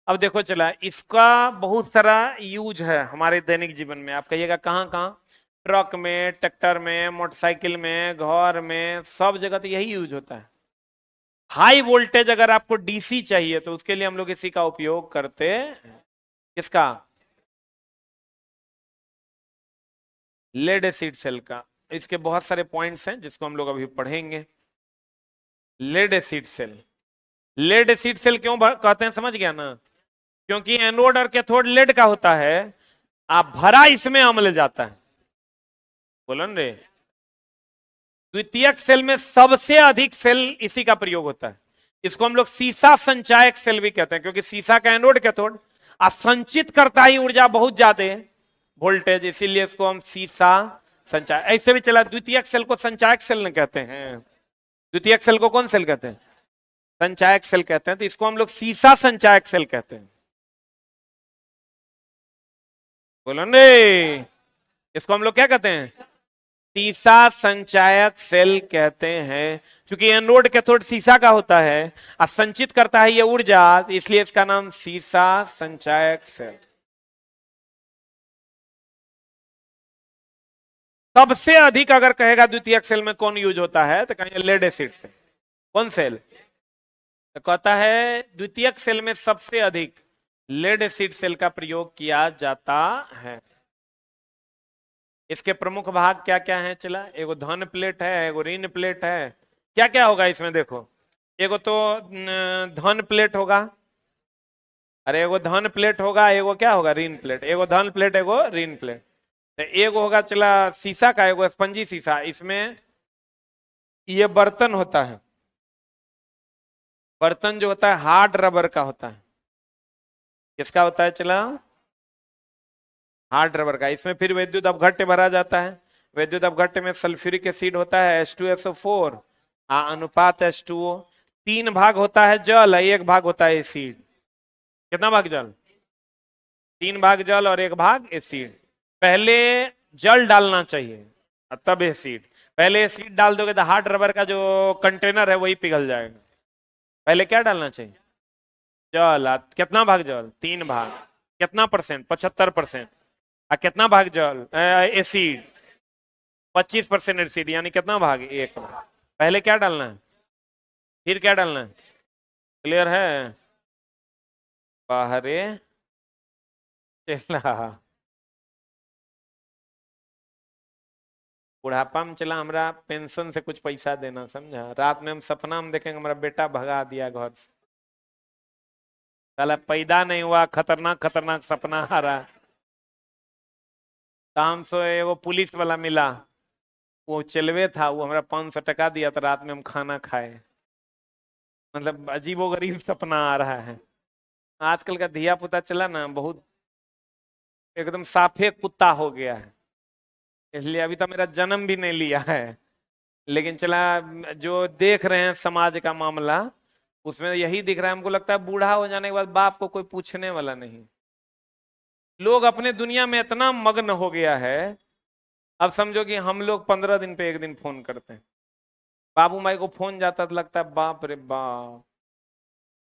अब देखो चला, इसका बहुत सारा यूज है हमारे दैनिक जीवन में। आप कहिएगा कहाँ कहाँ? ट्रक में, ट्रैक्टर में, मोटरसाइकिल में, घर में, सब जगह तो यही यूज होता है। हाई वोल्टेज अगर आपको डीसी चाहिए तो उसके लिए हम लोग इसी का उपयोग करते हैं। किसका? लेड एसिड सेल का। इसके बहुत सारे पॉइंट्स हैं जिसको हम लोग अभी पढ़ेंगे। Lead acid cell, lead acid cell क्यों कहते हैं, समझ गया ना? क्योंकि एनोड और कैथोड लेड का होता है, आप भरा इसमें अम्ल जाता है। बोलन रे, द्वितीयक सेल में सबसे अधिक सेल इसी का प्रयोग होता है। इसको हम लोग सीसा संचायक सेल भी कहते हैं, क्योंकि सीसा का एनोड कैथोड संचित करता ही ऊर्जा बहुत ज्यादा वोल्टेज, इसीलिए इसको हम सीसा संचायक। ऐसे भी चला, द्वितीयक सेल को संचायक सेल न कहते हैं। द्वितीयक सेल को कौन सेल कहते हैं? संचायक सेल कहते हैं। तो इसको हम लोग सीसा संचायक सेल कहते हैं। बोलो ने, इसको हम लोग क्या कहते हैं? सीसा संचायक सेल कहते हैं। क्योंकि एनोड कैथोड सीसा का होता है और संचित करता है ये ऊर्जा, इसलिए इसका नाम सीसा संचायक सेल। सबसे अधिक अगर कहेगा द्वितीयक सेल में कौन यूज होता है तो कहेंगे लेड एसिड सेल। कौन सेल? तो कहता है द्वितीयक सेल में सबसे अधिक लेड एसिड सेल का प्रयोग किया जाता है। इसके प्रमुख भाग क्या क्या हैं? चला, एगो धन प्लेट है, एगो ऋण प्लेट है। क्या क्या होगा इसमें देखो, एगो तो धन प्लेट होगा, अरे एगो धन प्लेट होगा, एगो क्या होगा? ऋण प्लेट। एगो धन प्लेट, एगो ऋण प्लेट। तो एगो होगा चला शीशा का, एगो स्पंजी शीशा। इसमें ये बर्तन होता है, बर्तन जो होता है हार्ड रबर का होता है। किसका होता है चला? हार्ड रबर का। इसमें फिर विद्युत अपघट्य भरा जाता है। विद्युत अपघट्य में सल्फ्यूरिक एसिड होता है H2SO4 अनुपात H2O। 3 भाग होता है जल, 1 भाग होता है एसिड। कितना भाग जल? 3 भाग जल और 1 भाग एसिड। पहले जल डालना चाहिए और तब एसिड। पहले एसिड डाल दोगे तो हार्ड रबर का जो कंटेनर है वही पिघल जाएगा। पहले क्या डालना चाहिए? जल। कितना भाग जल? 3 भाग। कितना परसेंट? 75%। और कितना भाग जल? एसिड। 25% एसिड, यानी कितना भाग? 1 भाग। पहले क्या डालना है, फिर क्या डालना है? क्लियर है? बाहरे चला, बुढ़ापा में चला हमरा पेंशन से कुछ पैसा देना, समझा? रात में हम सपना में देखेंगे हमारा बेटा भगा दिया घर से, साला पैदा नहीं हुआ, खतरनाक खतरनाक सपना आ रहा है। शाम से एगो पुलिस वाला मिला, वो चलवे था, वो हमारा 500 टका दिया तो रात में हम खाना खाए। मतलब अजीबो गरीब सपना आ रहा है। आजकल का धिया पुता चला ना, बहुत एकदम साफे कुत्ता हो गया है। इसलिए अभी तो मेरा जन्म भी नहीं लिया है, लेकिन चला जो देख रहे हैं समाज का मामला, उसमें यही दिख रहा है। हमको लगता है बूढ़ा हो जाने के बाद बाप को कोई पूछने वाला नहीं। लोग अपने दुनिया में इतना मग्न हो गया है। अब समझो कि हम लोग 15 दिन पे एक दिन फोन करते हैं। बाबू माई को फोन जाता तो लगता है बाप रे बाप,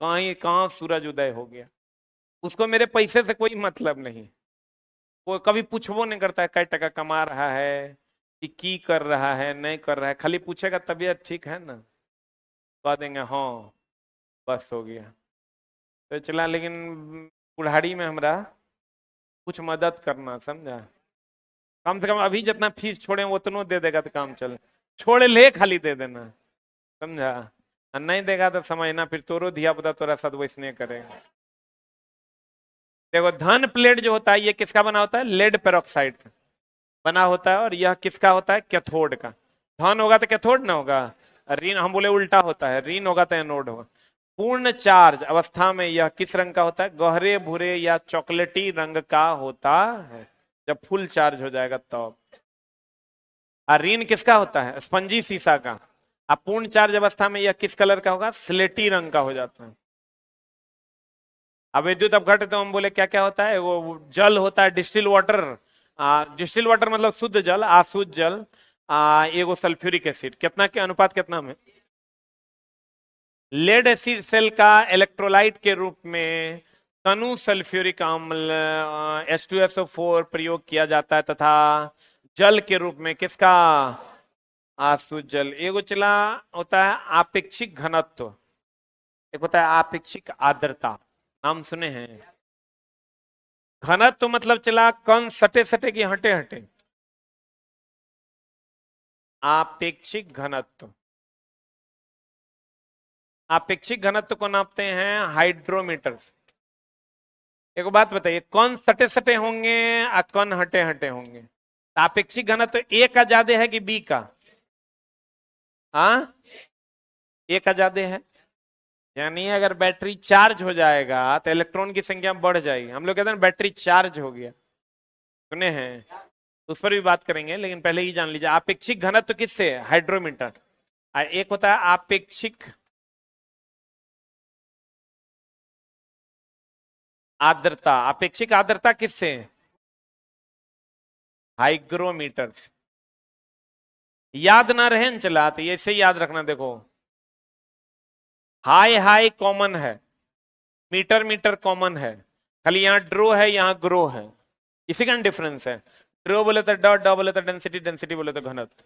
कहाँ सूरज उदय हो गया। उसको मेरे पैसे से कोई मतलब नहीं। वो कभी पूछबो नहीं करता है कै टका कमा रहा है, कि की कर रहा है नहीं कर रहा है। खाली पूछेगा तबीयत ठीक है ना, कह देंगे हाँ, बस हो गया। तो चला, लेकिन बुढ़ारी में हमरा कुछ मदद करना, समझा। कम से कम अभी जितना फीस छोड़े उतनो दे देगा तो काम चले। छोड़ ले, खाली दे देना, समझा। और नहीं देगा तो समझना फिर तोरो धिया पुता तोरा साथ वैसने करेगा। देखो धन प्लेट जो होता है ये किसका बना होता है? लेड पेरोक्साइड का बना होता है। और यह किसका होता है? कैथोड का। धन होगा तो कैथोड ना होगा, ऋण हम बोले उल्टा होता है, ऋण होगा तो एनोड होगा। पूर्ण चार्ज अवस्था में यह किस रंग का होता है? गहरे भूरे या चॉकलेटी रंग का होता है। जब फुल चार्ज हो जाएगा तब। और ऋण किसका होता है? स्पंजी शीशा का। अब पूर्ण चार्ज अवस्था में यह किस कलर का होगा? स्लेटी रंग का हो जाता है। अब विद्युत अपघट तो हम बोले क्या क्या होता है? वो जल होता है, डिस्टिल वाटर। डिस्टिल वाटर मतलब शुद्ध जल, अशुद्ध जल। एगो सल्फ्यूरिक एसिड, कितना के अनुपात कितना में? लेड एसिड सेल का इलेक्ट्रोलाइट के रूप में तनु सल्फ्यूरिक अम्ल H2SO4 प्रयोग किया जाता है, तथा जल के रूप में किसका? अशुद्ध जल। एगो चला होता है आपेक्षिक घनत्व, एक होता है आपेक्षिक आर्द्रता। नाम सुने हैं? घनत्व मतलब चला कण सटे सटे की हटे हटे। आपेक्षिक घनत्व, आपेक्षिक घनत्व को नापते हैं हाइड्रोमीटर से। एक बात बताइए, कौन सटे सटे होंगे या कौन हटे हटे होंगे? आपेक्षिक घनत्व ए का ज्यादा है कि बी का? हाँ, ए का ज्यादा है। यानी अगर बैटरी चार्ज हो जाएगा तो इलेक्ट्रॉन की संख्या बढ़ जाएगी। हम लोग कहते हैं बैटरी चार्ज हो गया, सुने हैं? उस पर भी बात करेंगे, लेकिन पहले ही जान लीजिए आपेक्षिक घनत्व किससे? हाइड्रोमीटर। एक होता है आपेक्षिक आर्द्रता। आपेक्षिक आर्द्रता किससे? हाइग्रोमीटर। याद ना रहे न चला तो ऐसे ही याद रखना। देखो हाई हाई कॉमन है, मीटर मीटर कॉमन है, खाली यहाँ ड्रो है यहाँ ग्रो है, इसी का डिफरेंस है। ड्रो बोले तो डॉट, डॉ बोले तो डेंसिटी, डेंसिटी बोले तो घनत्व।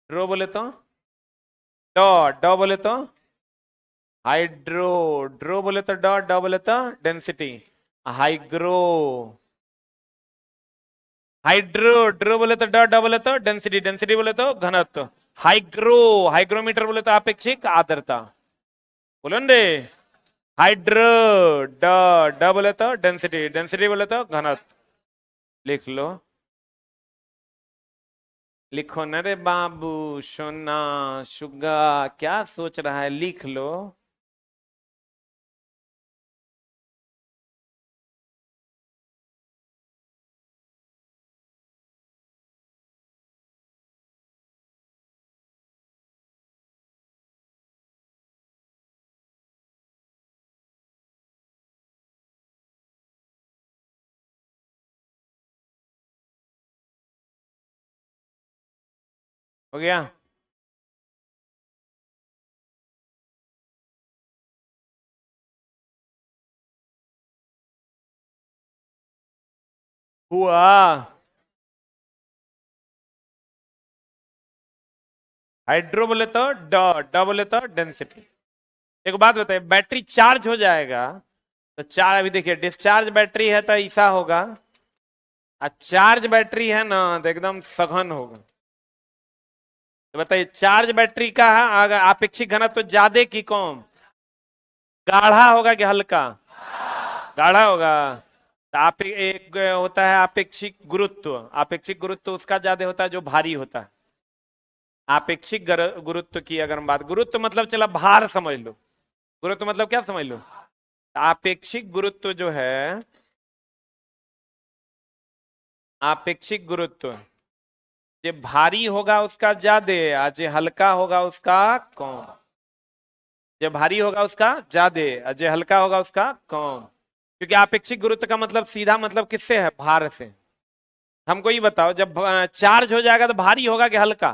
ड्रो बोले तो डॉट, डॉ बोले तो हाइड्रो, ड्रो बोले तो डॉट, डॉ बोले तो डेंसिटी। हाइग्रो, हाइड्रो, ड्रो बोले तो डॉट, डॉ बोले तो डेंसिटी, डेंसिटी बोले तो घनत्व। हाइग्रो, हाइग्रोमीटर बोले तो अपेक्षिक आर्द्रता। बोलो रे। हाइड्रो, ड, ड बोले तो डेंसिटी, डेंसिटी बोले तो घनत्व। लिख लो, लिखो न रे बाबू, सोना सुगा, क्या सोच रहा है? लिख लो। हो गया? हुआ। हाइड्रो बोले तो ड, ड बोले तो डेंसिटी। एक बात बताइए, बैटरी चार्ज हो जाएगा तो चार्ज, अभी देखिए डिस्चार्ज बैटरी है तो ऐसा होगा, और चार्ज बैटरी है ना तो एकदम सघन होगा। तो बताइए चार्ज बैटरी का है अगर आपेक्षिक घनत्व तो ज्यादा की कम? गाढ़ा होगा कि हल्का? गाढ़ा होगा। तो आप एक होता है आपेक्षिक गुरुत्व, आपेक्षिक गुरुत्व उसका ज्यादा होता है जो भारी होता है। आपेक्षिक गुरुत्व की अगर हम बात, गुरुत्व मतलब चला भार समझ लो, गुरुत्व मतलब क्या समझ लो? आपेक्षिक गुरुत्व जो है, आपेक्षिक गुरुत्व जे भारी होगा उसका ज्यादा, और जे हल्का होगा उसका कम। जे भारी होगा उसका ज्यादा और जे हल्का होगा उसका कम। क्योंकि आपेक्षिक गुरुत्व का मतलब सीधा मतलब किससे है? भार से। हमको ये बताओ, जब चार्ज हो जाएगा तो भारी होगा कि हल्का?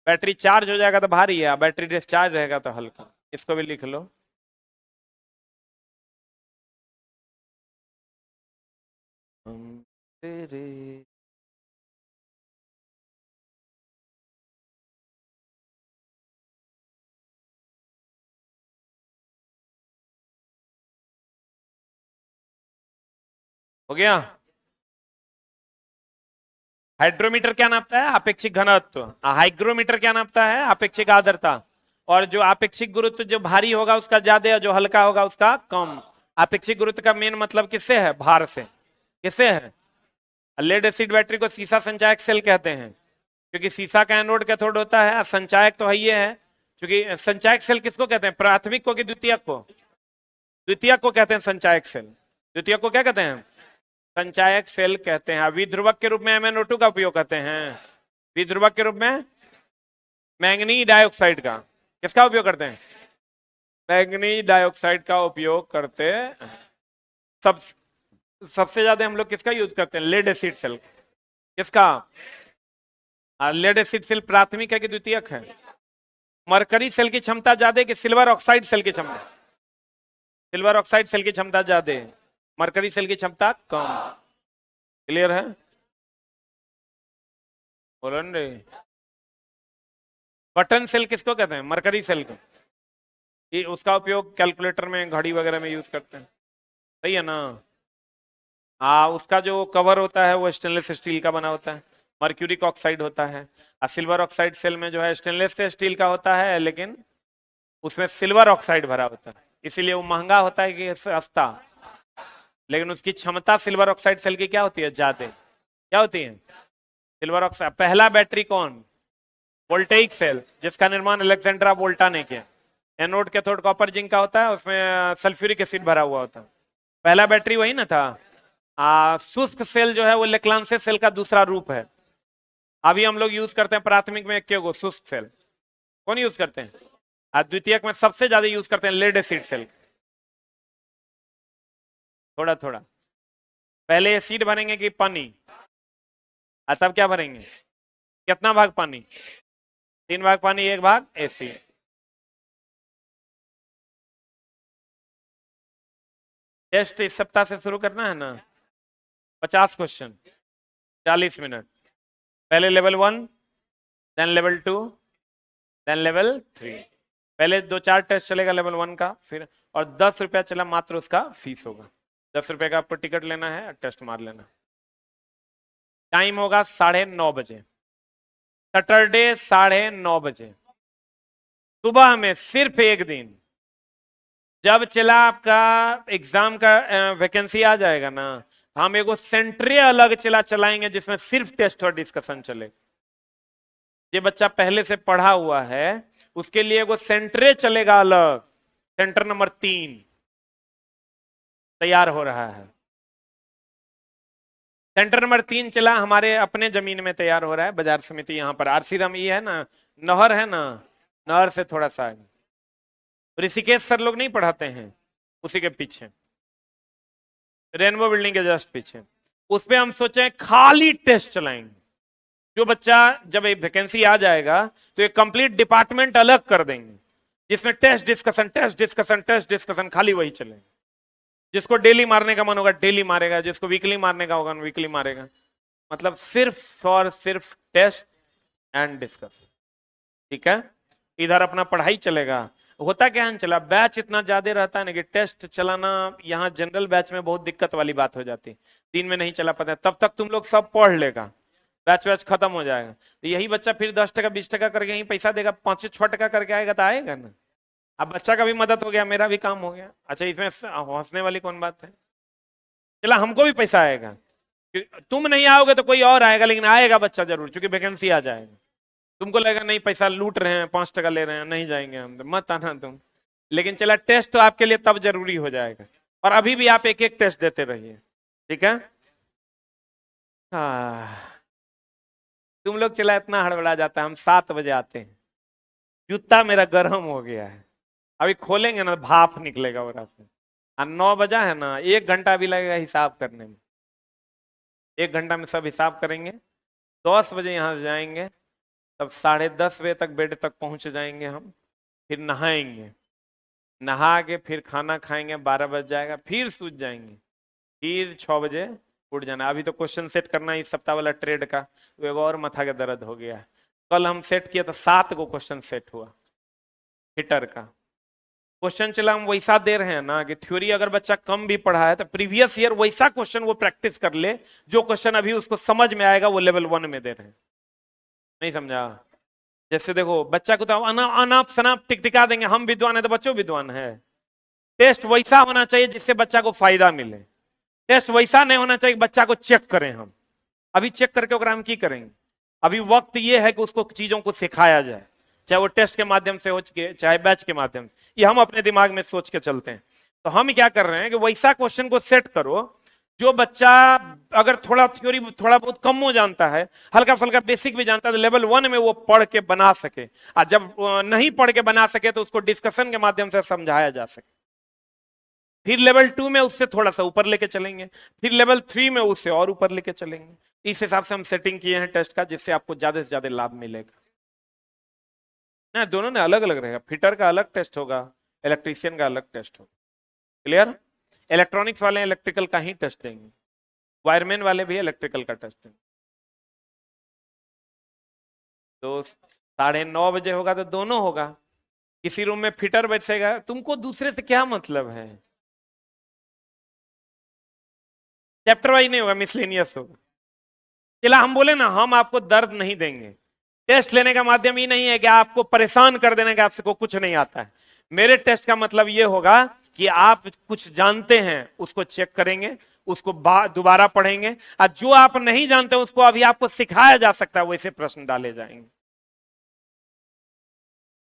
बैटरी चार्ज हो जाएगा तो भारी है, बैटरी डिस्चार्ज रहेगा तो हल्का। इसको भी लिख लो। तेरे हो गया। हाइड्रोमीटर क्या नापता है? आपेक्षिक घनत्व। हाइग्रोमीटर क्या नापता है? आपेक्षिक आर्द्रता। और जो आपेक्षिक गुरुत्व जो भारी होगा उसका ज्यादा और जो हल्का होगा उसका कम। आपेक्षिक गुरुत्व का मेन मतलब किससे है? भार से। किससे है? लेड एसिड बैटरी को सीसा संचायक सेल कहते हैं, क्योंकि सीसा का एनोड कैथोड होता है, और संचायक तो है ये है। क्योंकि संचायक सेल किसको कहते हैं? प्राथमिक को कि द्वितीयक को? द्वितीयक को कहते हैं संचायक सेल। द्वितीयक को क्या कहते हैं? संचायक सेल कहते हैं। विध्रुवक के रूप में MnO2 का उपयोग करते हैं। विध्रुवक के रूप में मैंगनीज डाइऑक्साइड का। किसका उपयोग करते हैं? मैंगनीज डाइऑक्साइड का उपयोग करते हैं। सब सबसे ज्यादा हम लोग किसका यूज करते हैं? Lead acid cell. किसका? लेड एसिड सेल प्राथमिक है कि द्वितीयक है? मरकरी सेल की क्षमता ज्यादा कि सिल्वर ऑक्साइड सेल की क्षमता? सिल्वर ऑक्साइड सेल की क्षमता ज्यादा, मरकरी सेल की क्षमता कम। क्लियर है? बोलो रे। बटन सेल किसको कहते हैं? मरकरी सेल को। ये उसका उपयोग कैलकुलेटर में, घड़ी वगैरह में यूज करते हैं। सही है ना? हाँ, उसका जो कवर होता है वो स्टेनलेस स्टील का बना होता है, मर्क्यूरिक ऑक्साइड होता है। और सिल्वर ऑक्साइड सेल में जो है स्टेनलेस से स्टील का होता है, लेकिन उसमें सिल्वर ऑक्साइड भरा होता है, इसीलिए वो महंगा होता है कि सस्ता। लेकिन उसकी क्षमता सिल्वर ऑक्साइड सेल की क्या होती है? ज्यादा। क्या होती है? Silver oxide. पहला बैटरी कौन? वोल्टेइक सेल, जिसका निर्माण अलेक्जेंड्रा वोल्टा ने किया। एनोड कैथोड कॉपर जिंक का होता है, उसमें सल्फ्यूरिक एसिड भरा हुआ होता है। पहला बैटरी वही ना था। शुष्क सेल जो है वो लेक्लांसे सेल का दूसरा रूप है। अभी हम लोग यूज करते हैं प्राथमिक में क्यों शुष्क सेल। कौन यूज करते हैं? द्वितीयक में सबसे ज्यादा यूज करते हैं लेड एसिड सेल। थोड़ा थोड़ा। पहले एसिड भरेंगे कि पानी? तब क्या भरेंगे? कितना भाग पानी? 3 भाग पानी, 1 भाग एसिड। टेस्ट इस सप्ताह से शुरू करना है ना? 50 क्वेश्चन, 40 मिनट। पहले level 1, then level 2, then level 3। पहले 2-4 टेस्ट चलेगा लेवल 1 का, फिर और 10 रुपया चला मात्र उसका फीस होगा। 10 रुपए का आपको टिकट लेना है, टेस्ट मार लेना। टाइम होगा 9:30 बजे, सैटरडे 9:30 बजे। सुबह में सिर्फ एक दिन, जब चला आपका एग्जाम का वैकेंसी आ जाएगा ना, हम एगो सेंट्रे अलग चलाएंगे जिसमें सिर्फ टेस्ट और डिस्कशन चले। ये बच्चा पहले से पढ़ा हुआ है उसके लिए एगो सेंट्रे चलेगा अलग। सेंटर नंबर 3 तैयार हो रहा है। सेंटर नंबर 3 चला हमारे अपने जमीन में, तैयार हो रहा है बाजार समिति, यहाँ पर आरसी राम ये है ना, नहर है ना, नहर से थोड़ा सा ऋषिकेश सर लोग नहीं पढ़ाते हैं, उसी के पीछे, रेनबो बिल्डिंग के जस्ट पीछे। उस पे हम सोचे खाली टेस्ट चलाएंगे। जो बच्चा जब एक वैकेंसी आ जाएगा तो एक कंप्लीट डिपार्टमेंट अलग कर देंगे, जिसमें test discussion test discussion test discussion खाली वही चलेंगे। जिसको डेली मारने का मन होगा डेली मारेगा, जिसको वीकली मारने का होगा वीकली मारेगा। मतलब सिर्फ और सिर्फ टेस्ट एंड डिस्कशन। ठीक है? इधर अपना पढ़ाई चलेगा। होता क्या है चला, बैच इतना ज्यादा रहता है ना कि टेस्ट चलाना यहाँ जनरल बैच में बहुत दिक्कत वाली बात हो जाती है। दिन में नहीं चला पाता, तब तक तुम लोग सब पढ़ लेगा, बैच वैच खत्म हो जाएगा। तो यही बच्चा फिर 10 टका 20 टका करके यही पैसा देगा, 5-6 टका करके आएगा तो आएगा ना। अब बच्चा का भी मदद हो गया, मेरा भी काम हो गया। अच्छा, इसमें हंसने वाली कौन बात है? चला हमको भी पैसा आएगा। तुम नहीं आओगे तो कोई और आएगा, लेकिन आएगा बच्चा जरूर, क्योंकि वैकेंसी आ जाएगा। तुमको लगेगा नहीं पैसा लूट रहे हैं, 5 टका ले रहे हैं, नहीं जाएंगे हम, तो मत आना तुम। लेकिन चला टेस्ट तो आपके लिए तब जरूरी हो जाएगा, और अभी भी आप एक एक टेस्ट देते रहिए। ठीक है? हाँ। तुम लोग चला इतना हड़बड़ा जाता है, हम 7 बजे आते हैं, जूता मेरा गर्म हो गया है, अभी खोलेंगे ना भाप निकलेगा वहां से। और 9 बजा है ना, 1 घंटा भी लगेगा हिसाब करने में, 1 घंटा में सब हिसाब करेंगे। 10 बजे यहाँ से जाएंगे, तब 10:30 बजे तक बेड तक पहुंच जाएंगे हम। फिर नहाएंगे, नहा के फिर खाना खाएंगे, 12 बज जाएगा, फिर सूझ जाएंगे, फिर 6 बजे उठ जाना। अभी तो क्वेश्चन सेट करना है इस सप्ताह वाला ट्रेड का, तो एक और माथा का दर्द हो गया है। कल हम सेट किया तो 7 को क्वेश्चन सेट हुआ हिटर का। क्वेश्चन चला हम वैसा दे रहे हैं ना कि थ्योरी अगर बच्चा कम भी पढ़ा है तो प्रीवियस ईयर वैसा क्वेश्चन वो प्रैक्टिस कर ले, जो क्वेश्चन अभी उसको समझ में आएगा, वो लेवल 1 में दे रहे हैं। नहीं समझा? जैसे देखो बच्चा को तो अनाप शनाप टिकटिका देंगे, हम विद्वान है तो बच्चों विद्वान है। टेस्ट वैसा होना चाहिए जिससे बच्चा को फायदा मिले। टेस्ट वैसा नहीं होना चाहिए बच्चा को चेक करें हम। अभी चेक करके ओकरा हम की करेंगे? अभी वक्त ये है कि उसको चीजों को सिखाया जाए, चाहे वो टेस्ट के माध्यम से हो, चाहे बैच के माध्यम से। ये हम अपने दिमाग में सोच के चलते हैं। तो हम क्या कर रहे हैं कि वैसा क्वेश्चन को सेट करो जो बच्चा अगर थोड़ा थ्योरी थोड़ा बहुत कम हो जानता है, हल्का फुल्का बेसिक भी जानता है, तो लेवल 1 में वो पढ़ के बना सके। और जब नहीं पढ़ के बना सके तो उसको डिस्कशन के माध्यम से समझाया जा सके। फिर लेवल 2 में उससे थोड़ा सा ऊपर लेके चलेंगे, फिर लेवल 3 में उससे और ऊपर लेके चलेंगे। इस हिसाब से हम सेटिंग किए हैं टेस्ट का, जिससे आपको ज्यादा से ज्यादा लाभ मिलेगा ना। दोनों ने अलग अलग रहेगा, फिटर का अलग टेस्ट होगा, इलेक्ट्रीशियन का अलग टेस्ट होगा। क्लियर? इलेक्ट्रॉनिक्स वाले इलेक्ट्रिकल का ही टेस्ट देंगे, वायरमैन वाले भी इलेक्ट्रिकल का टेस्ट देंगे। तो 9:30 बजे होगा तो दोनों होगा। किसी रूम में फिटर बैठेगा, तुमको दूसरे से क्या मतलब है? चैप्टर वाइज नहीं होगा, मिसलेनियस होगा। चला हम बोले ना, हम आपको दर्द नहीं देंगे। टेस्ट लेने का माध्यम ये नहीं है कि आपको परेशान कर देने का आपसे को कुछ नहीं आता है। मेरे टेस्ट का मतलब ये होगा कि आप कुछ जानते हैं उसको चेक करेंगे, उसको दोबारा पढ़ेंगे, और जो आप नहीं जानते उसको अभी आपको सिखाया जा सकता है, वैसे प्रश्न डाले जाएंगे।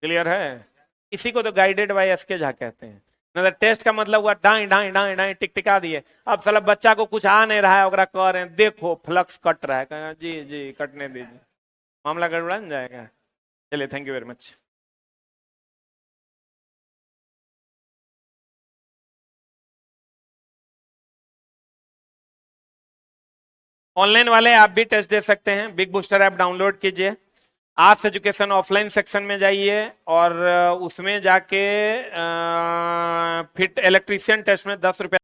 क्लियर है? इसी को तो गाइडेड बाय एसके झा कहते हैं। मतलब टेस्ट का मतलब हुआ डाई डाई डाई डाई टिकटिका दिए, अब साला बच्चा को कुछ आ नहीं रहा है, ओकरा कह रहे हैं देखो फ्लक्स कट रहा है, कहा जी जी कटने दीजिए, मामला गड़बड़ा जाएगा। चलिए, thank you very much. Online वाले आप भी टेस्ट दे सकते हैं, बिग बूस्टर ऐप डाउनलोड कीजिए, आर्ट्स एजुकेशन ऑफलाइन सेक्शन में जाइए, और उसमें जाके फिट इलेक्ट्रीशियन टेस्ट में 10 रुपया